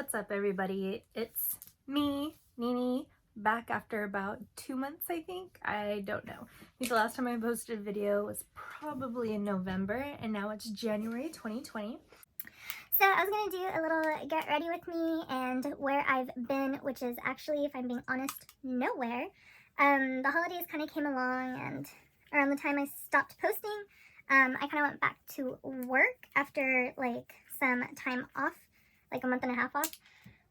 What's up, everybody? It's me, Nini, back after about 2 months, I think. I don't know. I think the last time I posted a video was probably in November, and now it's January 2020. So I was going to do a little get ready with me and where I've been, which is actually, if I'm being honest, nowhere. The holidays kind of came along, and around the time I stopped posting, I kind of went back to work after like some time off, like a month and a half off.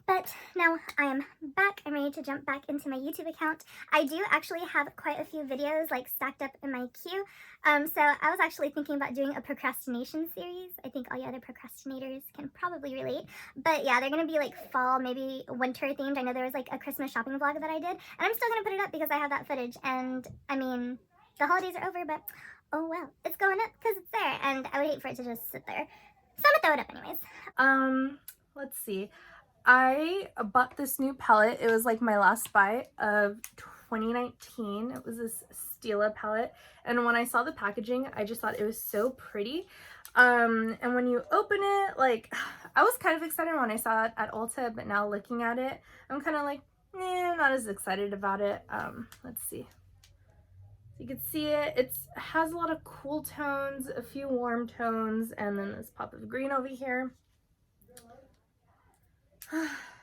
But now I am back. I'm ready to jump back into my YouTube account. I do actually have quite a few videos like stacked up in my queue. So I was actually thinking about doing a procrastination series. I think all you other procrastinators can probably relate. But yeah, they're going to be like fall, maybe winter themed. I know there was like a Christmas shopping vlog that I did. And I'm still going to put it up because I have that footage. And I mean, the holidays are over, but oh well. It's going up because it's there. And I would hate for it to just sit there. So I'm going to throw it up anyways. Let's see. I bought this new palette. It was like my last buy of 2019. It was this Stila palette, and when I saw the packaging, I just thought it was so pretty. And when you open it, like, I was kind of excited when I saw it at Ulta, but now looking at it, I'm kind of like, I'm not as excited about it. Let's see. You can see it has a lot of cool tones, a few warm tones, and then this pop of green over here.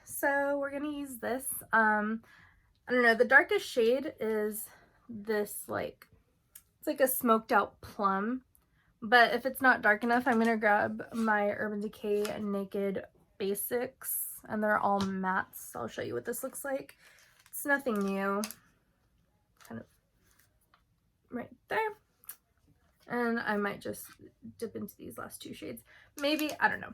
So we're gonna use this. I don't know, the darkest shade is this, like, it's like a smoked out plum, but if it's not dark enough, I'm gonna grab my Urban Decay Naked Basics, and they're all mattes. So I'll show you what this looks like. It's nothing new, kind of right there. And I might just dip into these last two shades, maybe, I don't know.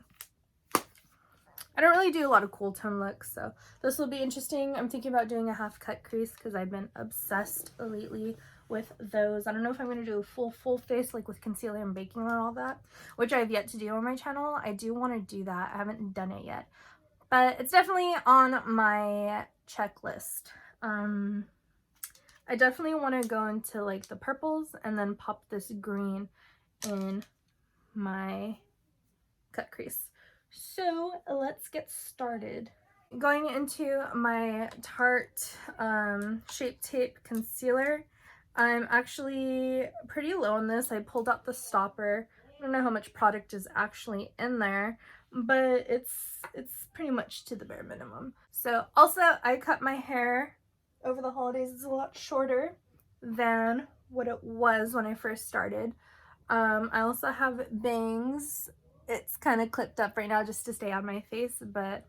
I don't really do a lot of cool tone looks, so this will be interesting. I'm thinking about doing a half cut crease because I've been obsessed lately with those. I don't know if I'm going to do a full face, like with concealer and baking and all that, which I have yet to do on my channel. I do want to do that. I haven't done it yet, but it's definitely on my checklist. I definitely want to go into like the purples and then pop this green in my cut crease. So let's get started. Going into my Tarte Shape Tape Concealer, I'm actually pretty low on this. I pulled out the stopper. I don't know how much product is actually in there, but it's pretty much to the bare minimum. So also, I cut my hair over the holidays. It's a lot shorter than what it was when I first started. I also have bangs. It's kind of clipped up right now just to stay on my face, but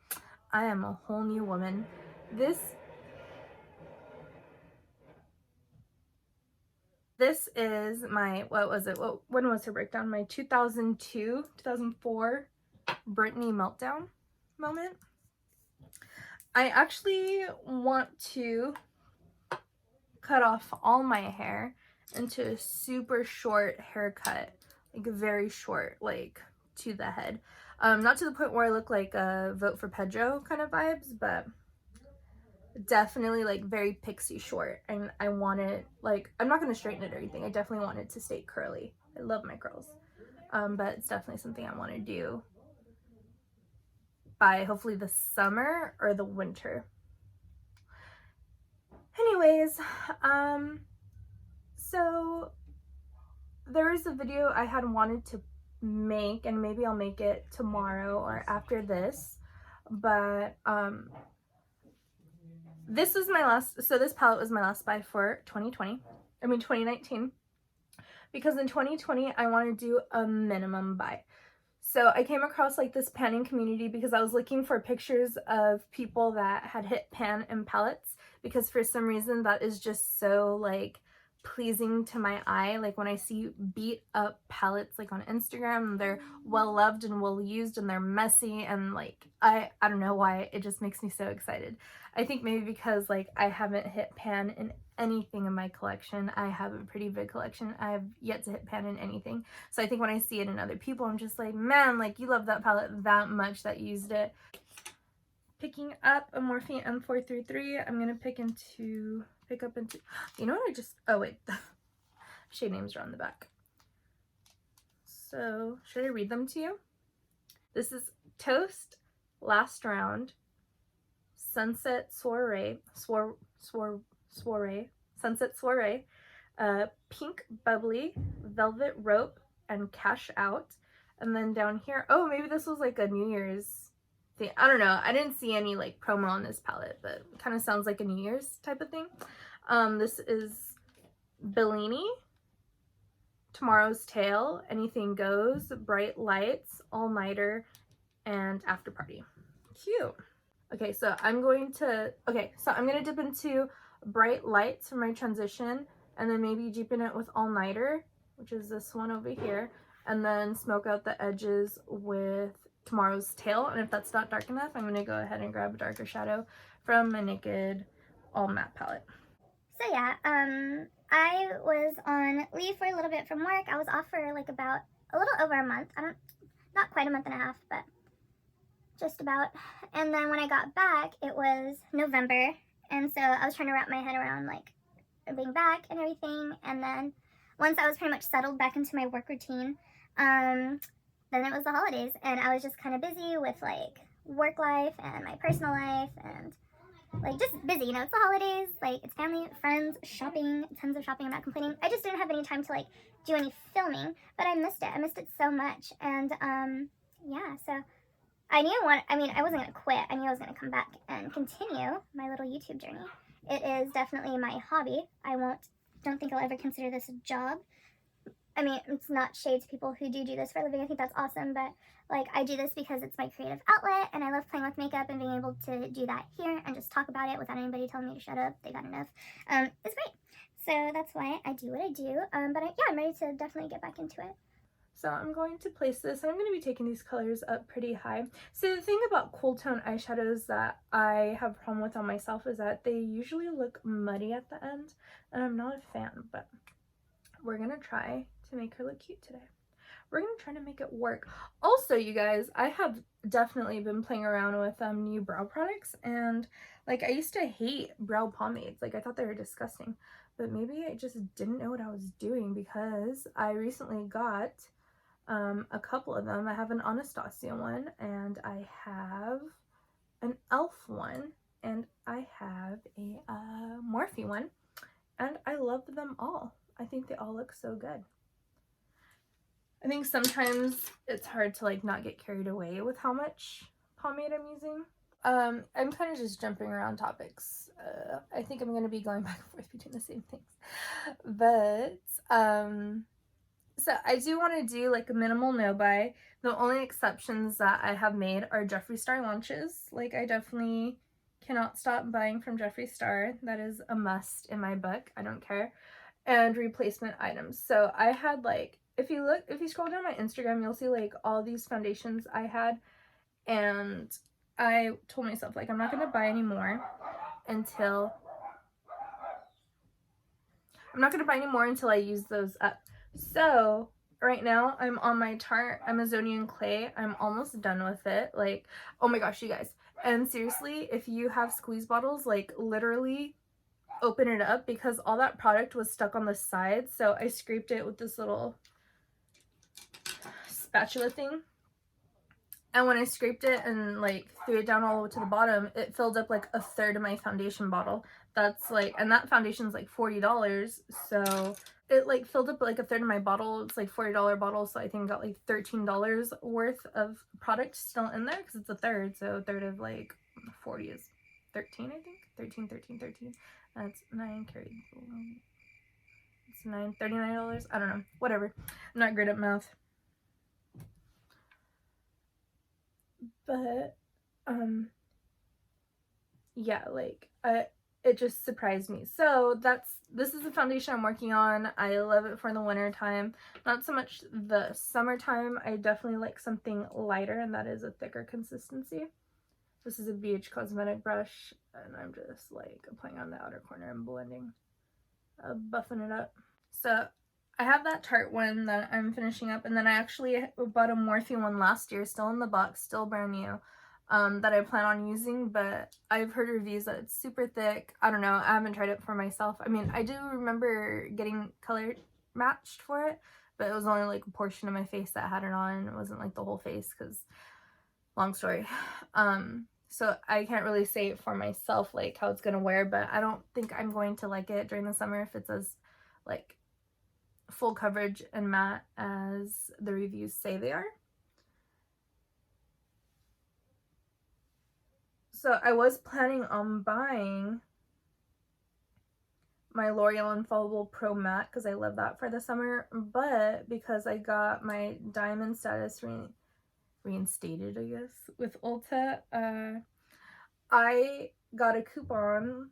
I am a whole new woman. This is my, what was it? When was her breakdown? My 2004 Britney meltdown moment. I actually want to cut off all my hair into a super short haircut, like very short, like to the head. Not to the point where I look like a Vote for Pedro kind of vibes, but definitely like very pixie short. And I want it, like, I'm not going to straighten it or anything. I definitely want it to stay curly. I love my curls. But it's definitely something I want to do by hopefully the summer or the winter. Anyways, so there is a video I had wanted to make, and maybe I'll make it tomorrow or after this, but this was my last, so this palette was my last buy for 2019, because in 2020 I want to do a minimum buy. So I came across like this panning community because I was looking for pictures of people that had hit pan in palettes, because for some reason that is just so like pleasing to my eye. Like when I see beat up palettes like on Instagram, they're well loved and well used and they're messy, and like I don't know why, it just makes me so excited. I think maybe because like I haven't hit pan in anything in my collection. I have a pretty big collection. I have yet to hit pan in anything. So I think when I see it in other people, I'm just like, man, like you love that palette that much that you used it. Picking up a Morphe M433. I'm gonna pick up into, you know what I just, oh wait, shade names are on the back. So should I read them to you? This is Toast, Last Round, Sunset Soiree, Sunset Soiree, Pink Bubbly, Velvet Rope, and Cash Out. And then down here, oh, maybe this was like a New Year's thing. I don't know. I didn't see any like promo on this palette, but it kind of sounds like a New Year's type of thing. This is Bellini, Tomorrow's Tale, Anything Goes, Bright Lights, All Nighter, and After Party. Cute. Okay, so I'm going to dip into Bright Lights for my transition, and then maybe deepen it with All Nighter, which is this one over here, and then smoke out the edges with Tomorrow's Tale. And if that's not dark enough, I'm going to go ahead and grab a darker shadow from my Naked All Matte palette. So yeah, I was on leave for a little bit from work. I was off for like about a little over a month. Not quite a month and a half, but just about. And then when I got back, it was November, and so I was trying to wrap my head around like being back and everything. And then once I was pretty much settled back into my work routine, then it was the holidays, and I was just kind of busy with like work life and my personal life, and like just busy, you know. It's the holidays, like it's family, friends, shopping, tons of shopping. I'm not complaining. I just didn't have any time to like do any filming, but I missed it so much. And yeah, so I wasn't gonna quit. I knew I was gonna come back and continue my little YouTube journey. It is definitely my hobby. Don't think I'll ever consider this a job. I mean, it's not shade to people who do this for a living. I think that's awesome, but like I do this because it's my creative outlet, and I love playing with makeup and being able to do that here and just talk about it without anybody telling me to shut up. They got enough. It's great. So that's why I do what I do. But I'm ready to definitely get back into it. So I'm going to place this, and I'm going to be taking these colors up pretty high. So the thing about cool tone eyeshadows that I have a problem with on myself is that they usually look muddy at the end, and I'm not a fan, but we're going to try to make her look cute today. We're going to try to make it work. Also, you guys, I have definitely been playing around with new brow products, and like I used to hate brow pomades. Like I thought they were disgusting, but maybe I just didn't know what I was doing, because I recently got a couple of them. I have an Anastasia one, and I have an e.l.f. one, and I have a Morphe one, and I love them all. I think they all look so good. I think sometimes it's hard to like not get carried away with how much pomade I'm using. I'm kind of just jumping around topics. I think I'm going to be going back and forth between the same things, but so I do want to do like a minimal no buy. The only exceptions that I have made are Jeffree Star launches. Like I definitely cannot stop buying from Jeffree Star. That is a must in my book. I don't care. And replacement items. So I had like, if you scroll down my Instagram, you'll see like all these foundations I had, and I told myself like I'm not going to buy any more until I use those up. So right now I'm on my Tarte Amazonian Clay. I'm almost done with it. Like, oh my gosh, you guys. And seriously, if you have squeeze bottles, like literally open it up, because all that product was stuck on the side. So I scraped it with this little spatula thing. And when I scraped it and like threw it down all the way to the bottom, it filled up like a third of my foundation bottle. That's like, and that foundation's like $40. So it like filled up like a third of my bottle. It's like $40 bottle. So I think I got like $13 worth of product still in there, because it's a third. So a third of like 40 is 13, I think. 13. That's 9 carried. It's $39. I don't know. Whatever. I'm not great at math. But yeah, like it just surprised me. So this is the foundation I'm working on. I love it for the winter time, not so much the summertime. I definitely like something lighter, and that is a thicker consistency. This is a BH Cosmetic brush, and I'm just like applying on the outer corner and blending, buffing it up. So I have that Tarte one that I'm finishing up, and then I actually bought a Morphe one last year, still in the box, still brand new, that I plan on using, but I've heard reviews that it's super thick. I don't know, I haven't tried it for myself. I mean, I do remember getting color matched for it, but it was only like a portion of my face that had it on. It wasn't like the whole face, because long story. So I can't really say for myself like how it's gonna wear, but I don't think I'm going to like it during the summer if it's as like full coverage and matte as the reviews say they are. So I was planning on buying my L'Oreal Infallible Pro Matte because I love that for the summer, but because I got my diamond status reinstated, I guess, with Ulta, I got a coupon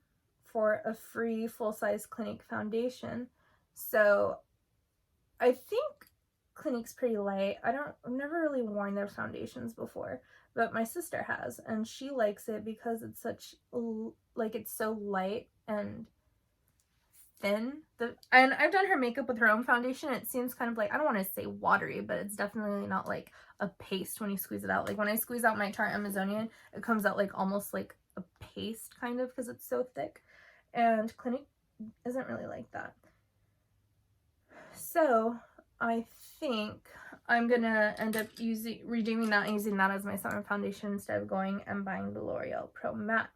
for a free full-size Clinique foundation. So I think Clinique's pretty light. I've never really worn their foundations before, but my sister has, and she likes it because it's such, like, it's so light and thin. And I've done her makeup with her own foundation. It seems kind of like, I don't want to say watery, but it's definitely not like a paste when you squeeze it out. Like when I squeeze out my Tarte Amazonian, it comes out like almost like a paste kind of because it's so thick. And Clinique isn't really like that. So I think I'm gonna end up redeeming that and using that as my summer foundation instead of going and buying the L'Oreal Pro Matte.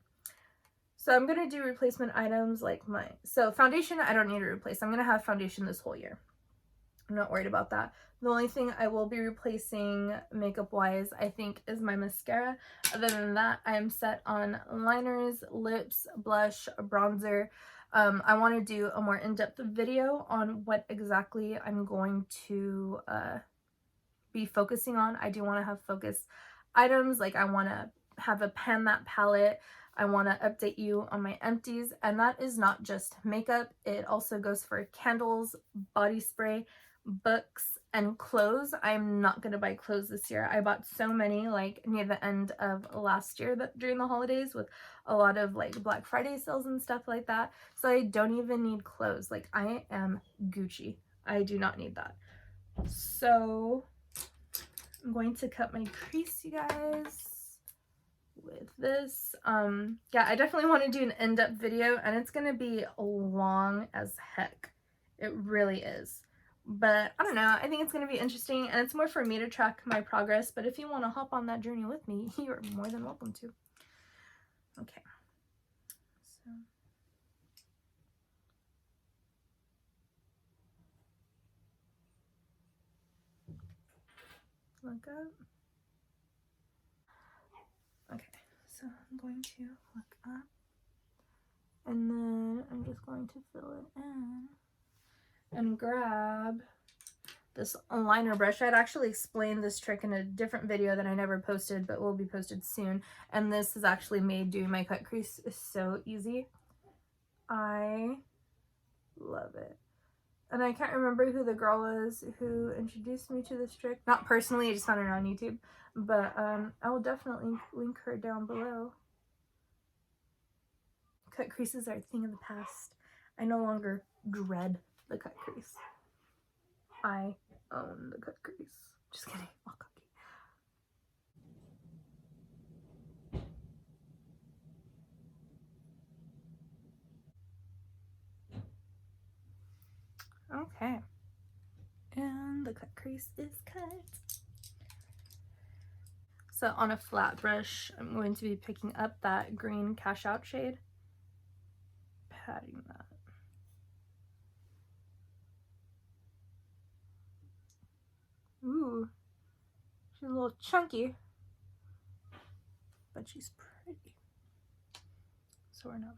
So I'm going to do replacement items like so foundation I don't need to replace. I'm going to have foundation this whole year. I'm not worried about that. The only thing I will be replacing makeup wise, I think, is my mascara. Other than that, I am set on liners, lips, blush, bronzer. I want to do a more in-depth video on what exactly I'm going to be focusing on. I do want to have focus items, like I want to have a pan matte palette. I want to update you on my empties, and that is not just makeup. It also goes for candles, body spray, books, and clothes. I'm not going to buy clothes this year. I bought so many like near the end of last year during the holidays with a lot of like Black Friday sales and stuff like that. So I don't even need clothes. Like I am Gucci. I do not need that. So I'm going to cut my crease, you guys, with this. Yeah, I definitely want to do an in-depth video, and it's gonna be long as heck. It really is. But I don't know, I think it's gonna be interesting, and it's more for me to track my progress, but if you want to hop on that journey with me, you're more than welcome to. Okay. So look up. Okay, so I'm going to look up, and then I'm just going to fill it in and grab this liner brush. I'd actually explained this trick in a different video that I never posted, but will be posted soon, and this has actually made doing my cut crease so easy. I love it. And I can't remember who the girl was who introduced me to this trick. Not personally, I just found her on YouTube, but I will definitely link her down below. Cut creases are a thing of the past. I no longer dread the cut crease. I own the cut crease. Just kidding. All cookie. Okay. And the cut crease is cut. So on a flat brush, I'm going to be picking up that green Cash Out shade, patting that. Ooh, she's a little chunky, but she's pretty. So we're not mad.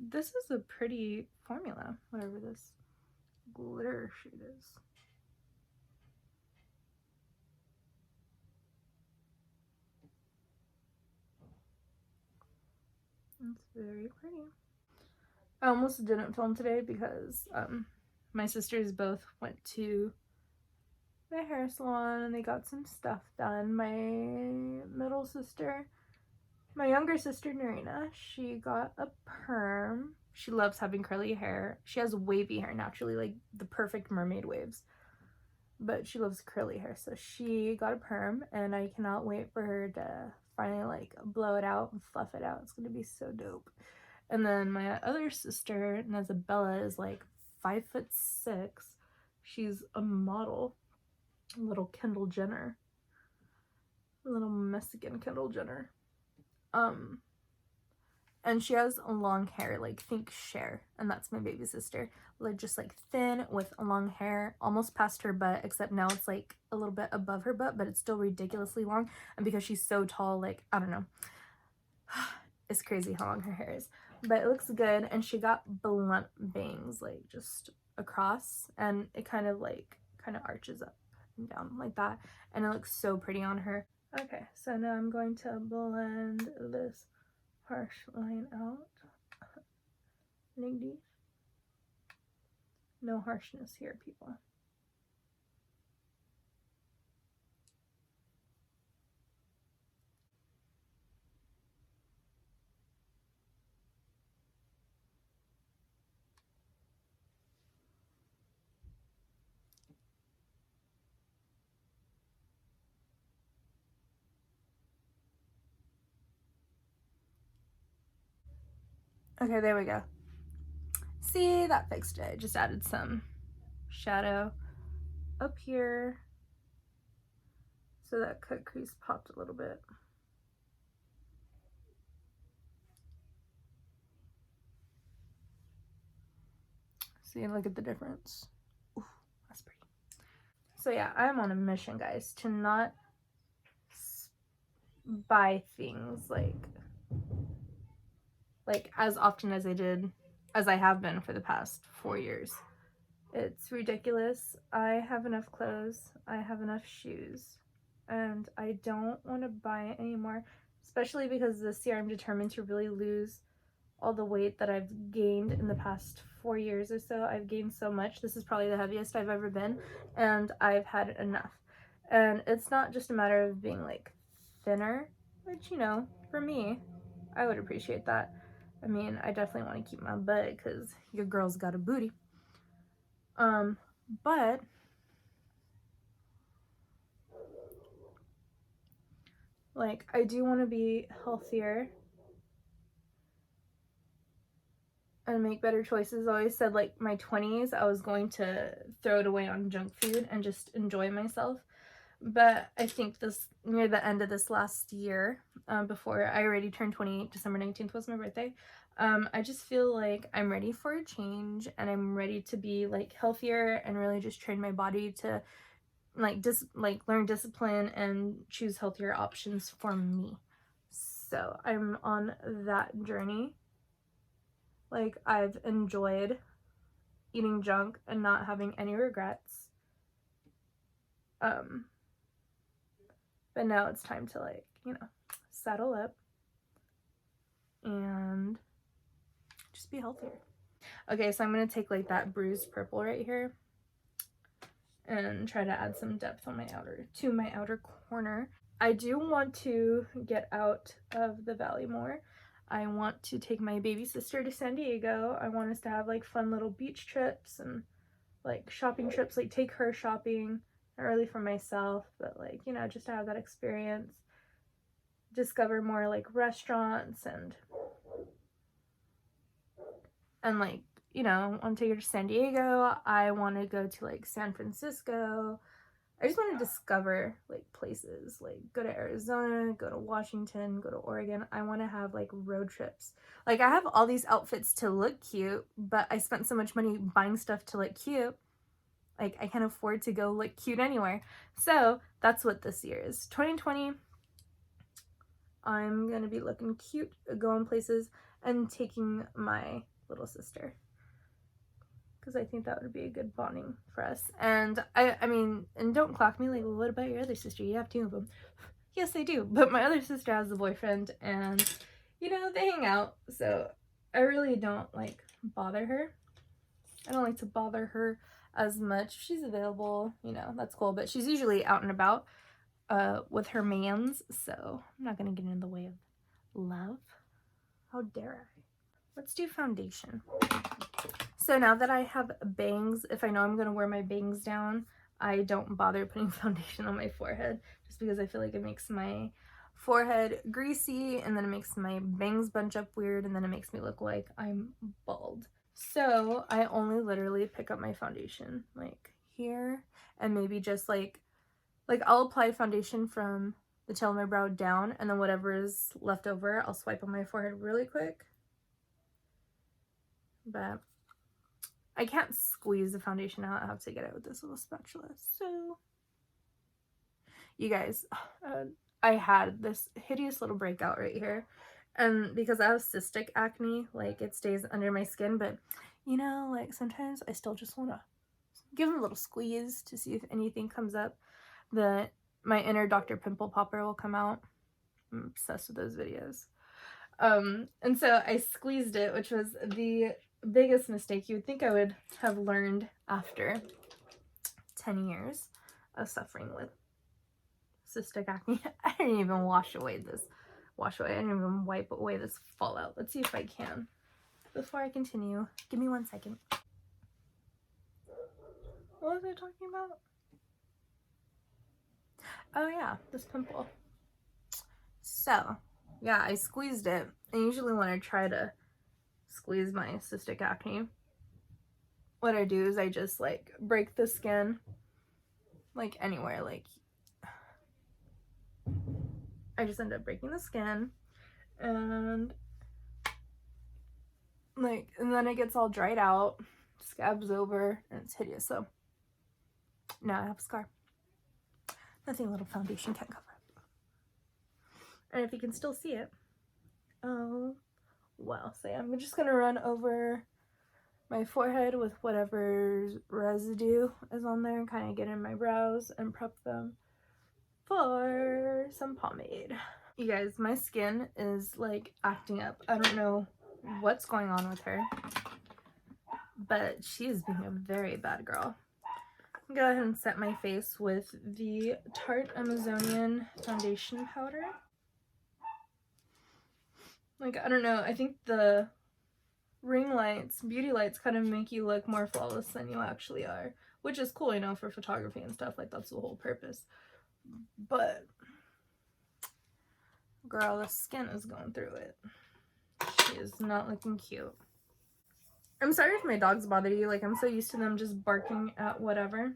This is a pretty formula, whatever this glitter shade is. It's very pretty. I almost didn't film today because my sisters both went to the hair salon and they got some stuff done. My middle sister, my younger sister Narina, she got a perm. She loves having curly hair. She has wavy hair naturally, like the perfect mermaid waves, but she loves curly hair, so she got a perm, and I cannot wait for her to finally like blow it out and fluff it out. It's gonna be so dope. And then my other sister, Nezabella, is like 5'6". She's a model. A little Kendall Jenner. A little Mexican Kendall Jenner. And she has long hair, like think Cher, and that's my baby sister. Like just like thin with long hair, almost past her butt, except now it's like a little bit above her butt, but it's still ridiculously long. And because she's so tall, like I don't know, it's crazy how long her hair is, but it looks good. And she got blunt bangs, like just across, and it kind of arches up and down like that, and it looks so pretty on her. Okay, so now I'm going to blend this harsh line out. Nigdy. No harshness here, people. Okay, there we go. See, that fixed it. Just added some shadow up here so that cut crease popped a little bit. See, look at the difference. Ooh, that's pretty. So yeah, I'm on a mission, guys, to not buy things like as often as I have been for the past 4 years. It's ridiculous. I have enough clothes, I have enough shoes, and I don't want to buy anymore, especially because this year I'm determined to really lose all the weight that I've gained in the past 4 years or so. I've gained so much. This is probably the heaviest I've ever been, and I've had enough. And it's not just a matter of being like thinner, which, you know, for me, I would appreciate that. I mean, I definitely want to keep my butt because your girl's got a booty. But like, I do want to be healthier and make better choices. I always said like my 20s, I was going to throw it away on junk food and just enjoy myself. But I think this, near the end of this last year, before I already turned 28, December 19th was my birthday, I just feel like I'm ready for a change, and I'm ready to be like healthier and really just train my body to learn discipline and choose healthier options for me. So I'm on that journey. Like, I've enjoyed eating junk and not having any regrets. But now it's time to, like, you know, saddle up and just be healthier. Okay, so I'm gonna take like that bruised purple right here and try to add some depth on my outer corner. I do want to get out of the valley more. I want to take my baby sister to San Diego. I want us to have like fun little beach trips and like shopping trips, like take her shopping, not really for myself, but like, you know, just to have that experience, discover more like restaurants and like, you know, I want to take her to San Diego. I want to go to like San Francisco. I just want to discover like places, like go to Arizona, go to Washington, go to Oregon. I want to have like road trips. Like, I have all these outfits to look cute, but I spent so much money buying stuff to look cute. Like, I can't afford to go look cute anywhere. So that's what this year is. 2020, I'm going to be looking cute, going places, and taking my little sister, because I think that would be a good bonding for us. And I mean, and don't clock me like, well, what about your other sister? You have 2 of them. Yes, I do. But my other sister has a boyfriend, and, you know, they hang out. So I really don't like bother her. I don't like to bother her as much. If she's available, you know, that's cool. But she's usually out and about with her mans, so I'm not gonna get in the way of love. How dare I? Let's do foundation. So now that I have bangs, if I know I'm gonna wear my bangs down, I don't bother putting foundation on my forehead, just because I feel like it makes my forehead greasy, and then it makes my bangs bunch up weird, and then it makes me look like I'm bald. So I only literally pick up my foundation like here, and maybe just like I'll apply foundation from the tail of my brow down, and then whatever is left over I'll swipe on my forehead really quick. But I can't squeeze the foundation out. I have to get it with this little spatula. So you guys, I had this hideous little breakout right here, and because I have cystic acne, like it stays under my skin, but you know, like sometimes I still just want to give it a little squeeze to see if anything comes up. My inner Dr. Pimple Popper will come out. I'm obsessed with those videos. And so I squeezed it, which was the biggest mistake you would think I would have learned after 10 years of suffering with cystic acne. I didn't even wash away. I didn't even wipe away this fallout. Let's see if I can. Before I continue, give me 1 second. What was I talking about? Oh yeah, this pimple. So yeah, I squeezed it. And usually when I try to squeeze my cystic acne, what I do is I just like break the skin, like anywhere, like I just end up breaking the skin, and then it gets all dried out, scabs over, and it's hideous. So now I have a scar. Nothing a little foundation can't cover. And if you can still see it, oh well. So yeah, I'm just gonna run over my forehead with whatever residue is on there and kind of get in my brows and prep them for some pomade. You guys, my skin is like acting up. I don't know what's going on with her, but she is being a very bad girl. I'm gonna go ahead and set my face with the Tarte Amazonian foundation powder. Like, I don't know, I think the ring lights, beauty lights, kind of make you look more flawless than you actually are, which is cool, you know, for photography and stuff. Like, that's the whole purpose. But girl, the skin is going through it. She is not looking cute. I'm sorry if my dogs bother you. Like, I'm so used to them just barking at whatever.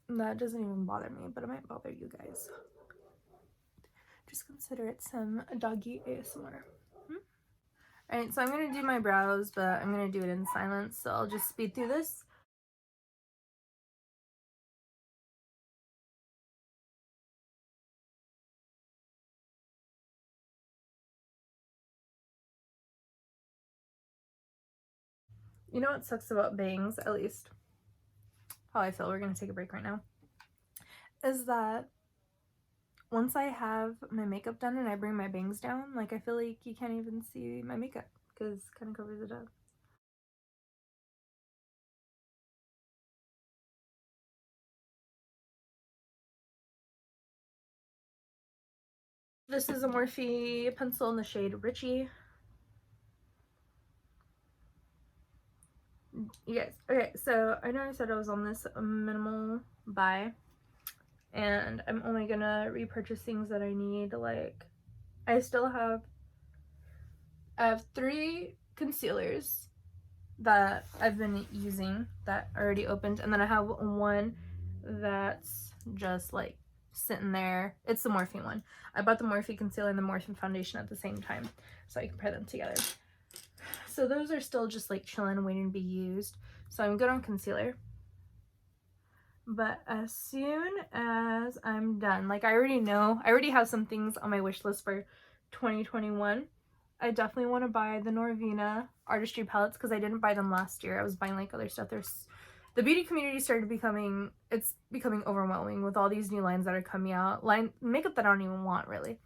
That doesn't even bother me, but it might bother you guys. Just consider it some doggy ASMR. Alright, so I'm going to do my brows, but I'm going to do it in silence, so I'll just speed through this. You know what sucks about bangs, at least how I feel, we're going to take a break right now, is that once I have my makeup done and I bring my bangs down, like I feel like you can't even see my makeup because it kind of covers it up. This is a Morphe pencil in the shade Richie. You guys, okay, so I know I said I was on this minimal buy, and I'm only gonna repurchase things that I need. Like, I have 3 concealers that I've been using that already opened, and then I have one that's just like sitting there. It's the Morphe one. I bought the Morphe concealer and the Morphe foundation at the same time, so I can pair them together. So those are still just like chilling, waiting to be used. So I'm good on concealer. But as soon as I'm done, like I already have some things on my wish list for 2021. I definitely want to buy the Norvina artistry palettes because I didn't buy them last year. I was buying like other stuff. The beauty community started becoming overwhelming with all these new lines that are coming out. Makeup that I don't even want, really.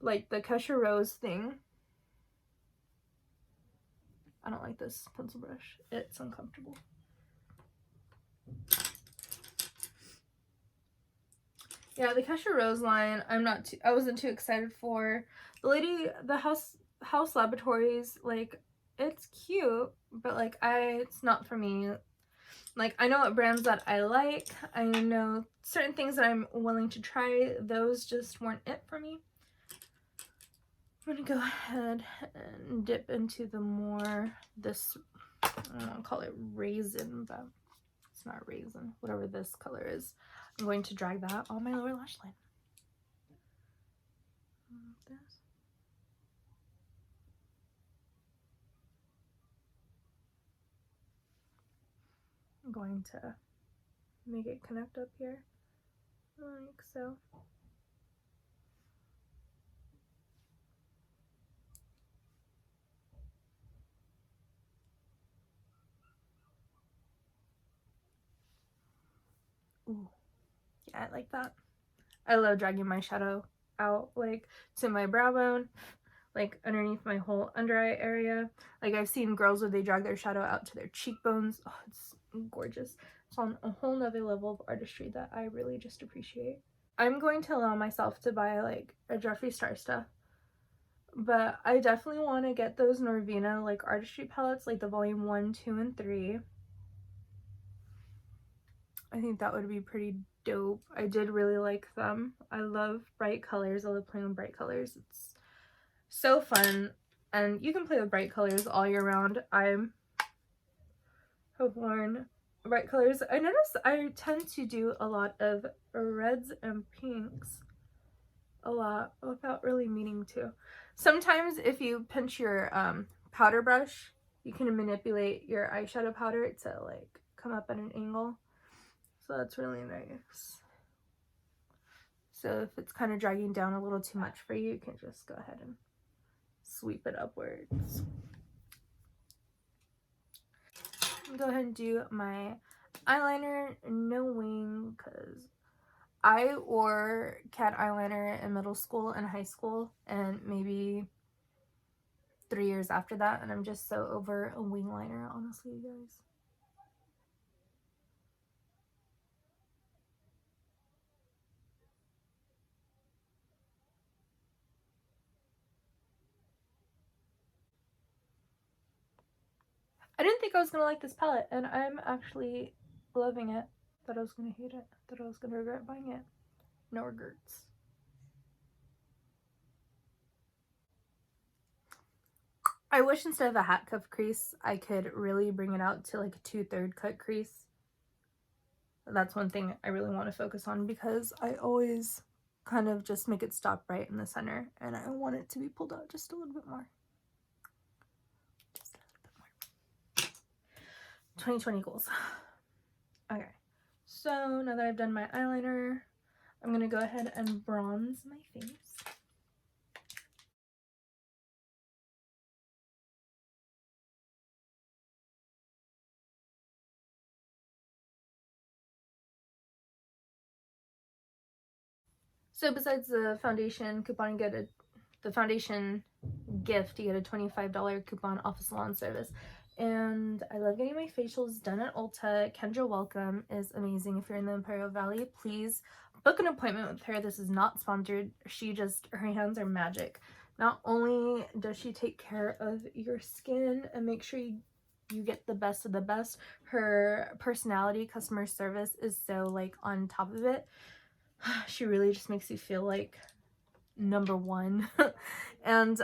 Like the Kesha Rose thing. I don't like this pencil brush. It's uncomfortable. Yeah, the Kesha Rose line, I wasn't too excited for. The House Laboratories, like, it's cute, but like it's not for me. Like, I know what brands that I like. I know certain things that I'm willing to try. Those just weren't it for me. I'm gonna go ahead and dip into this I don't want to call it raisin, but it's not raisin. Whatever this color is. I'm going to drag that on my lower lash line. Like this. I'm going to make it connect up here, like so. Ooh, yeah, I like that. I love dragging my shadow out, like, to my brow bone, like, underneath my whole under eye area. Like, I've seen girls where they drag their shadow out to their cheekbones. Oh, it's gorgeous. It's on a whole nother level of artistry that I really just appreciate. I'm going to allow myself to buy, like, a Jeffree Star stuff. But I definitely want to get those Norvina, like, artistry palettes, like the volume 1, 2, and 3. I think that would be pretty dope. I did really like them. I love bright colors. I love playing with bright colors. It's so fun. And you can play with bright colors all year round. I have worn bright colors. I notice I tend to do a lot of reds and pinks. A lot without really meaning to. Sometimes if you pinch your powder brush, you can manipulate your eyeshadow powder to like come up at an angle. So that's really nice. So if it's kind of dragging down a little too much for you, you can just go ahead and sweep it upwards. Go ahead and do my eyeliner, no wing, because I wore cat eyeliner in middle school and high school and maybe 3 years after that, and I'm just so over a wing liner, honestly, you guys. I didn't think I was gonna like this palette, and I'm actually loving it. Thought I was gonna hate it. Thought I was gonna regret buying it. No regrets. I wish instead of a hat cuff crease, I could really bring it out to like a 2/3 cut crease. That's one thing I really want to focus on because I always kind of just make it stop right in the center, and I want it to be pulled out just a little bit more. Just a little bit more. 2020 goals. Okay, so now that I've done my eyeliner, I'm going to go ahead and bronze my face. So besides the foundation coupon, you get the foundation gift, you get a $25 coupon off a salon service. And I love getting my facials done at Ulta. Kendra Welcome is amazing. If you're in the Imperial Valley, please book an appointment with her. This is not sponsored. Her hands are magic. Not only does she take care of your skin and make sure you get the best of the best, her personality, customer service is so like on top of it. She really just makes you feel like number one. And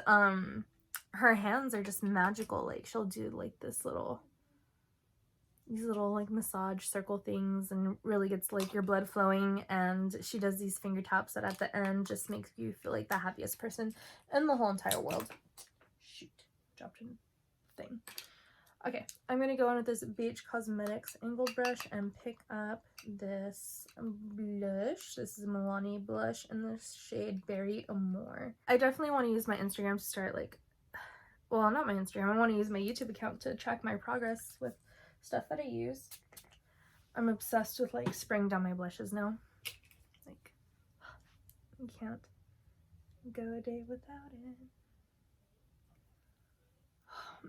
her hands are just magical. Like she'll do like these little like massage circle things and really gets like your blood flowing, and she does these finger taps that at the end just makes you feel like the happiest person in the whole entire world. Shoot, dropped a thing. Okay, I'm gonna go on with this BH Cosmetics angled brush and pick up this blush. This is a Milani blush in the shade Berry Amore. I definitely want to use my Instagram to start like, well, not my Instagram, I want to use my YouTube account to track my progress with stuff that I use. I'm obsessed with like spraying down my blushes now. Like, you can't go a day without it.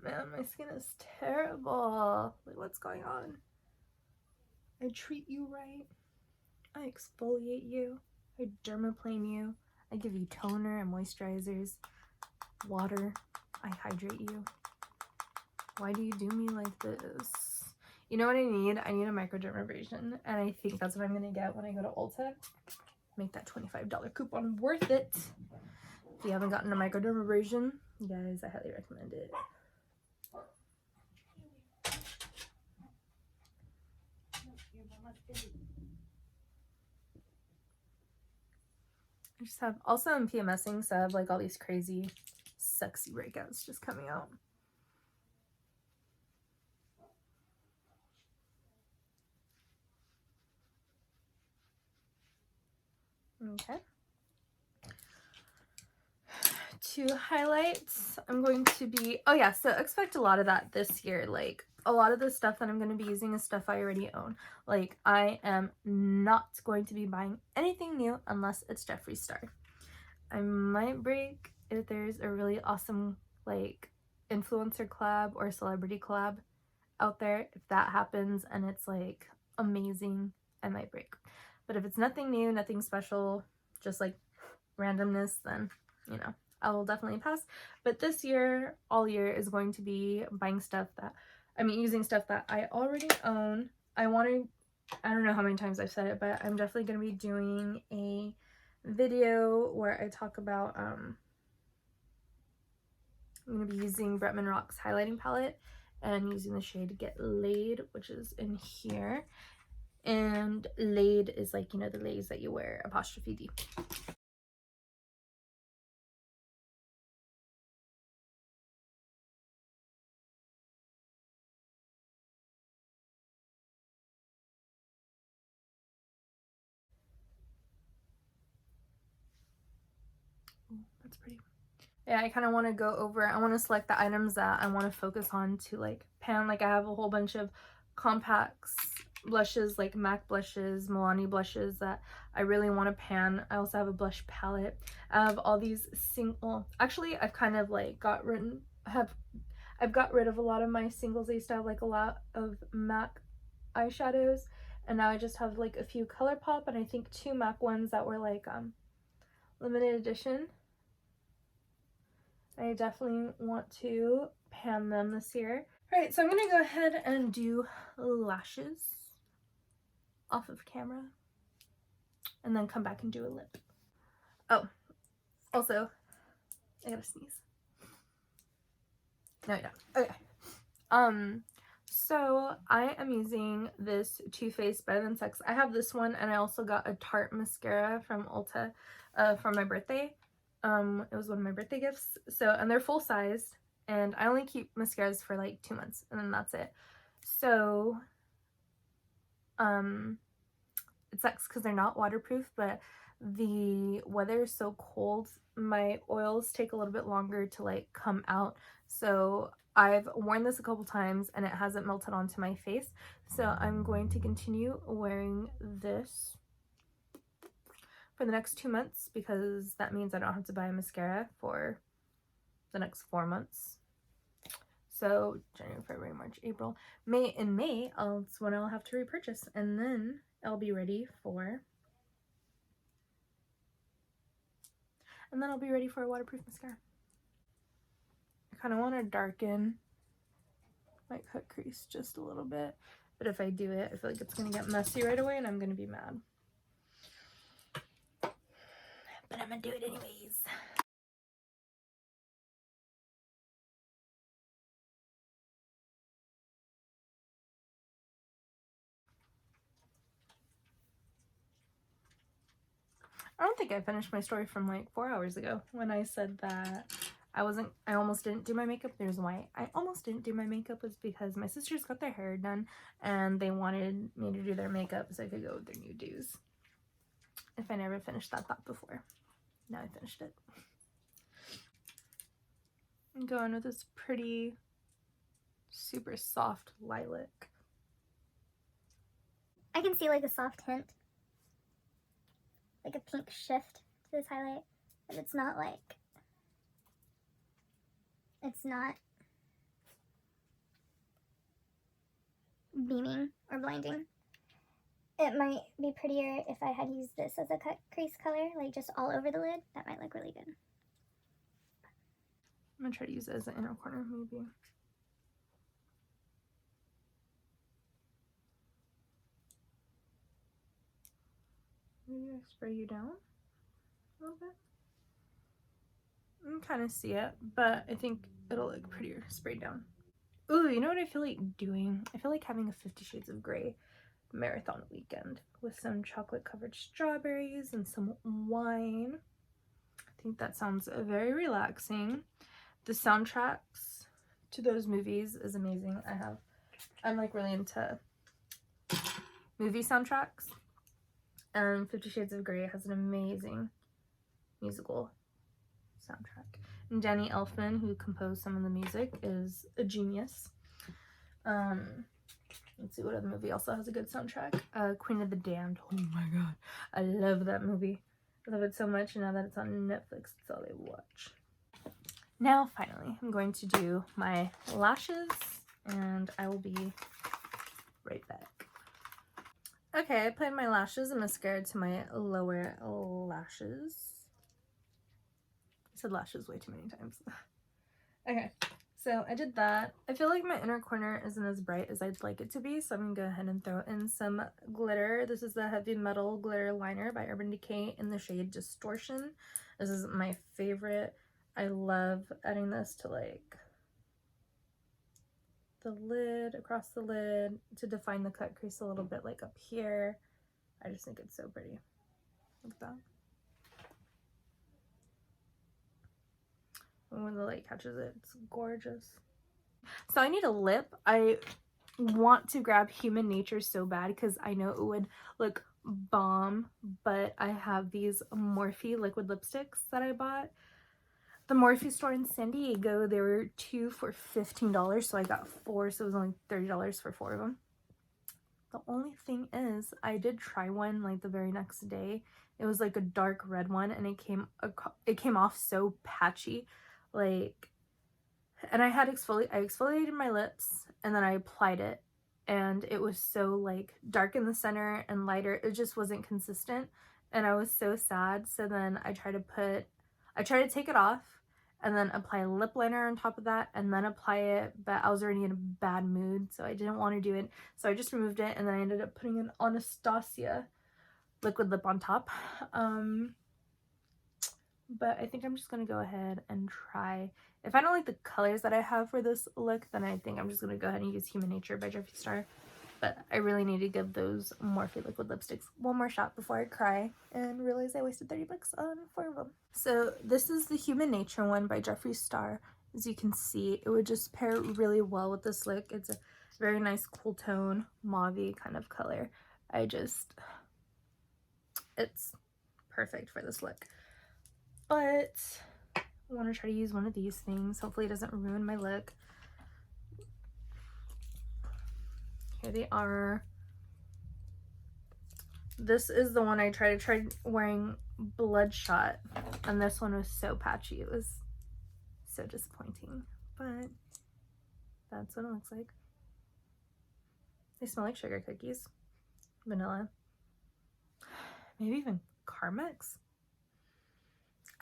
Man, my skin is terrible. Like, what's going on? I treat you right. I exfoliate you. I dermaplane you. I give you toner and moisturizers, water. I hydrate you. Why do you do me like this? You know what I need? I need a microdermabrasion, and I think that's what I'm gonna get when I go to Ulta. Make that $25 coupon worth it. If you haven't gotten a microdermabrasion, guys, I highly recommend it. I just have, also I'm PMSing, so I have like all these crazy sexy breakouts just coming out. Okay. To highlights, I'm going to be, oh yeah, so expect a lot of that this year. Like, a lot of the stuff that I'm going to be using is stuff I already own. Like, I am not going to be buying anything new unless it's Jeffree Star. I might break if there's a really awesome, like, influencer collab or celebrity collab out there. If that happens and it's, like, amazing, I might break. But if it's nothing new, nothing special, just, like, randomness, then, you know, I will definitely pass. But this year, all year, is going to be buying stuff that, using stuff that I already own. I don't know how many times I've said it, but I'm definitely going to be doing a video where I talk about, I'm going to be using Bretman Rock's highlighting palette and using the shade Get Laid, which is in here. And laid is like, you know, the lays that you wear, apostrophe D. Ooh, that's pretty. Yeah, I kind of want to go over, I want to select the items that I want to focus on to like pan. Like I have a whole bunch of compacts, blushes, like MAC blushes, Milani blushes that I really want to pan. I also have a blush palette. I have all these actually I've kind of like I've got rid of a lot of my singles. I used to have like a lot of MAC eyeshadows, and now I just have like a few ColourPop and I think 2 MAC ones that were like limited edition. I definitely want to pan them this year. All right, so I'm gonna go ahead and do lashes off of camera and then come back and do a lip. Oh, also, I gotta sneeze. No, I don't. Okay. So I am using this Too Faced Better Than Sex. I have this one, and I also got a Tarte mascara from Ulta for my birthday. It was one of my birthday gifts. So, and they're full size, and I only keep mascaras for like 2 months, and then that's it. So, it sucks because they're not waterproof, but the weather is so cold, my oils take a little bit longer to like come out. So I've worn this a couple times and it hasn't melted onto my face. So I'm going to continue wearing this for the next 2 months because that means I don't have to buy a mascara for the next 4 months. So January, February, March, April, May. In May, that's when I'll have to repurchase, and then I'll be ready for a waterproof mascara. I kind of want to darken my cut crease just a little bit, but if I do it, I feel like it's going to get messy right away and I'm going to be mad. But I'm going to do it anyways. I don't think I finished my story from like 4 hours ago when I said that I almost didn't do my makeup. There's why I almost didn't do my makeup was because my sisters got their hair done and they wanted me to do their makeup so I could go with their new do's. If I never finished that thought before. Now I finished it. I'm going with this pretty, super soft lilac. I can see like a soft hint, like a pink shift to this highlight, but it's not beaming or blinding. It might be prettier if I had used this as a cut crease color, like just all over the lid. That might look really good. I'm gonna try to use it as an inner corner, maybe. Maybe I spray you down a little bit. You can kind of see it, but I think it'll look prettier sprayed down. Ooh, you know what I feel like doing? I feel like having a 50 Shades of Grey marathon weekend with some chocolate covered strawberries and some wine. I think that sounds very relaxing. The soundtracks to those movies is amazing. I'm like really into movie soundtracks, and 50 Shades of Grey has an amazing musical soundtrack. And Danny Elfman, who composed some of the music, is a genius. Let's see what other movie also has a good soundtrack. Queen of the Damned. Oh my god, I love that movie. I love it so much, and now that it's on Netflix, that's all I watch. Now, finally, I'm going to do my lashes, and I will be right back. Okay, I applied my lashes and mascara to my lower lashes. I said lashes way too many times. Okay, so I did that. I feel like my inner corner isn't as bright as I'd like it to be, so I'm gonna go ahead and throw in some glitter. This is the Heavy Metal Glitter Liner by Urban Decay in the shade Distortion. This is my favorite. I love adding this to like the lid, across the lid, to define the cut crease a little bit, like up here. I just think it's so pretty. Look at that. And when the light catches it, it's gorgeous. So I need a lip. I want to grab Human Nature so bad because I know it would look bomb, but I have these Morphe liquid lipsticks that I bought. The Morphe store in San Diego, they were 2 for $15, so I got 4, so it was only $30 for 4 of them. The only thing is, I did try one like the very next day. It was like a dark red one, and it came off so patchy, like. And I exfoliated my lips, and then I applied it, and it was so like dark in the center and lighter. It just wasn't consistent, and I was so sad. So then I tried to take it off and then apply a lip liner on top of that and then apply it, but I was already in a bad mood, so I didn't want to do it. So I just removed it, and then I ended up putting an Anastasia liquid lip on top. But I think I'm just gonna go ahead and try. If I don't like the colors that I have for this look, then I think I'm just gonna go ahead and use Human Nature by Jeffree Star. But I really need to give those Morphe liquid lipsticks one more shot before I cry and realize I wasted 30 bucks on 4 of them. So this is the Human Nature one by Jeffree Star. As you can see, it would just pair really well with this look. It's a very nice cool tone, mauve-y kind of color. It's perfect for this look. But I want to try to use one of these things. Hopefully it doesn't ruin my look. Here they are. This is the one I tried wearing Bloodshot, and this one was so patchy. It was so disappointing, but that's what it looks like. They smell like sugar cookies, vanilla, maybe even Carmex.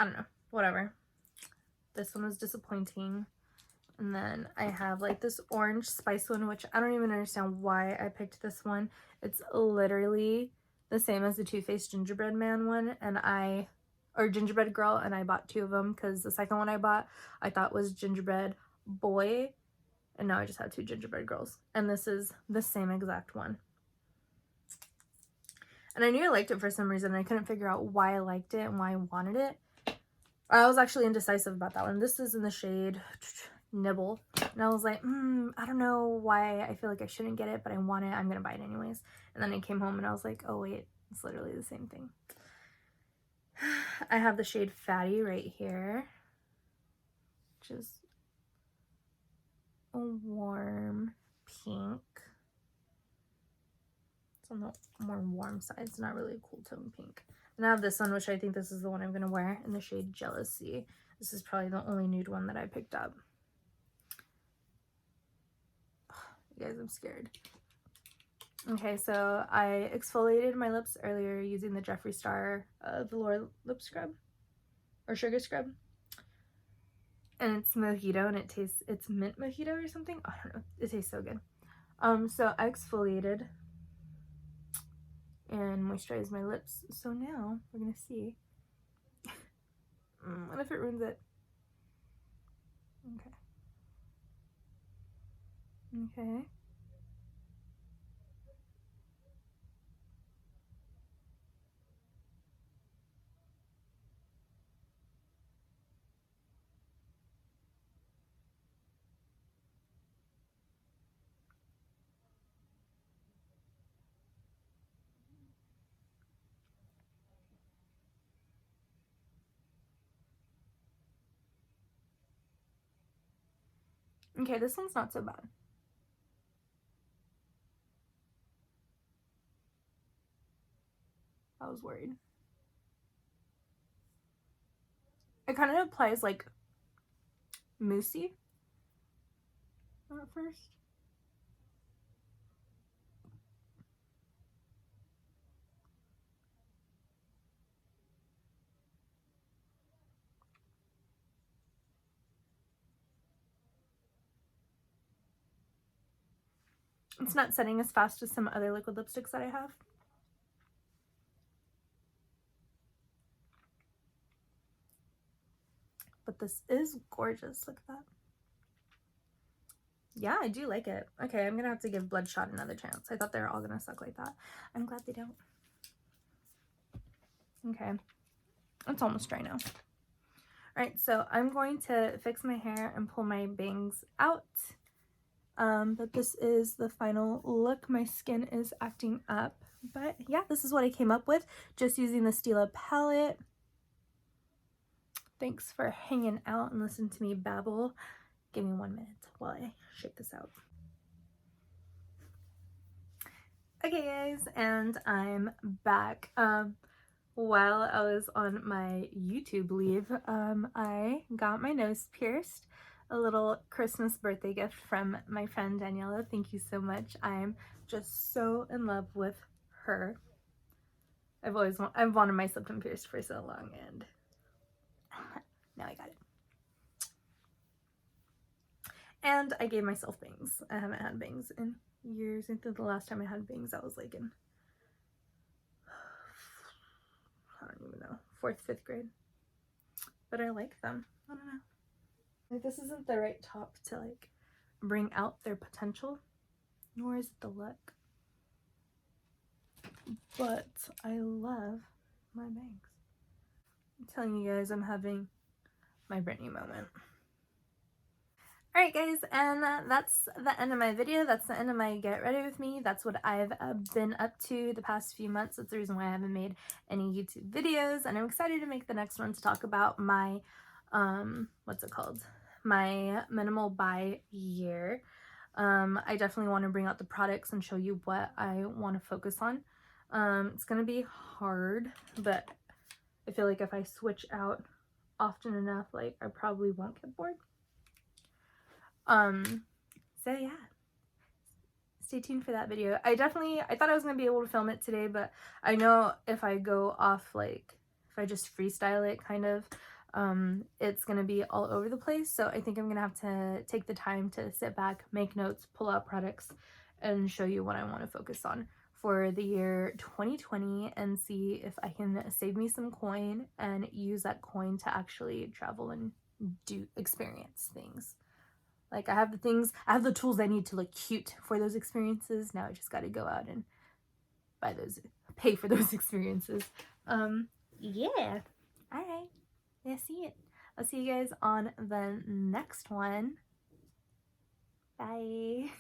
I don't know, whatever. This one was disappointing. And then I have like this orange spice one, which I don't even understand why I picked this one. It's literally the same as the Too Faced Gingerbread Man one, or Gingerbread Girl, and I bought 2 of them because the second one I bought I thought was Gingerbread Boy, and now I just have 2 Gingerbread Girls. And this is the same exact one. And I knew I liked it for some reason. I couldn't figure out why I liked it and why I wanted it. I was actually indecisive about that one. This is in the shade Nibble, and I was like, I don't know why I feel like I shouldn't get it, but I want it. I'm gonna buy it anyways. And then I came home and I was like, oh wait, it's literally the same thing. I have the shade Fatty right here, which is a warm pink. It's on the more warm side. It's not really a cool tone pink. And I have this one, which I think this is the one I'm gonna wear, in the shade Jealousy. This is probably the only nude one that I picked up. You guys, I'm scared. Okay, so I exfoliated my lips earlier using the Jeffree Star Velour Lip Scrub, or Sugar Scrub. And it's mojito, and it's mint mojito or something. I don't know. It tastes so good. So I exfoliated and moisturized my lips. So now we're gonna see. What if it ruins it? Okay. Okay, this one's not so bad. I was worried. It kind of applies like moussey at first. It's not setting as fast as some other liquid lipsticks that I have. But this is gorgeous. Look at that. Yeah, I do like it. Okay, I'm gonna have to give Bloodshot another chance. I thought they were all gonna suck like that. I'm glad they don't. Okay, it's almost dry now. Alright, so I'm going to fix my hair and pull my bangs out. But this is the final look. My skin is acting up. But yeah, this is what I came up with just using the Stila palette. Thanks for hanging out and listening to me babble. Give me 1 minute while I shake this out. Okay guys, and I'm back. While I was on my YouTube leave, I got my nose pierced. A little Christmas birthday gift from my friend Daniela. Thank you so much. I'm just so in love with her. I've wanted my septum pierced for so long, and now I got it. And I gave myself bangs. I haven't had bangs in years. I think the last time I had bangs, I was like in, I don't even know, 4th, 5th grade. But I like them. I don't know. Like, this isn't the right top to like bring out their potential, nor is it the look. But I love my bangs. I'm telling you guys, I'm having my Britney moment. Alright guys, and that's the end of my video. That's the end of my get ready with me. That's what I've been up to the past few months. That's the reason why I haven't made any YouTube videos, and I'm excited to make the next one to talk about my what's it called, my minimal buy year. I definitely want to bring out the products and show you what I want to focus on. It's gonna be hard, but I feel like if I switch out often enough, like, I probably won't get bored. So yeah, stay tuned for that video. I thought I was gonna be able to film it today, but I know if I go off, like, if I just freestyle it kind of, it's gonna be all over the place. So I think I'm gonna have to take the time to sit back, make notes, pull out products, and show you what I want to focus on for the year 2020 and see if I can save me some coin and use that coin to actually travel and experience things. Like, I have the tools I need to look cute for those experiences. Now I just got to go out and pay for those experiences. Yeah. All right. Yeah, see it. I'll see you guys on the next one. Bye.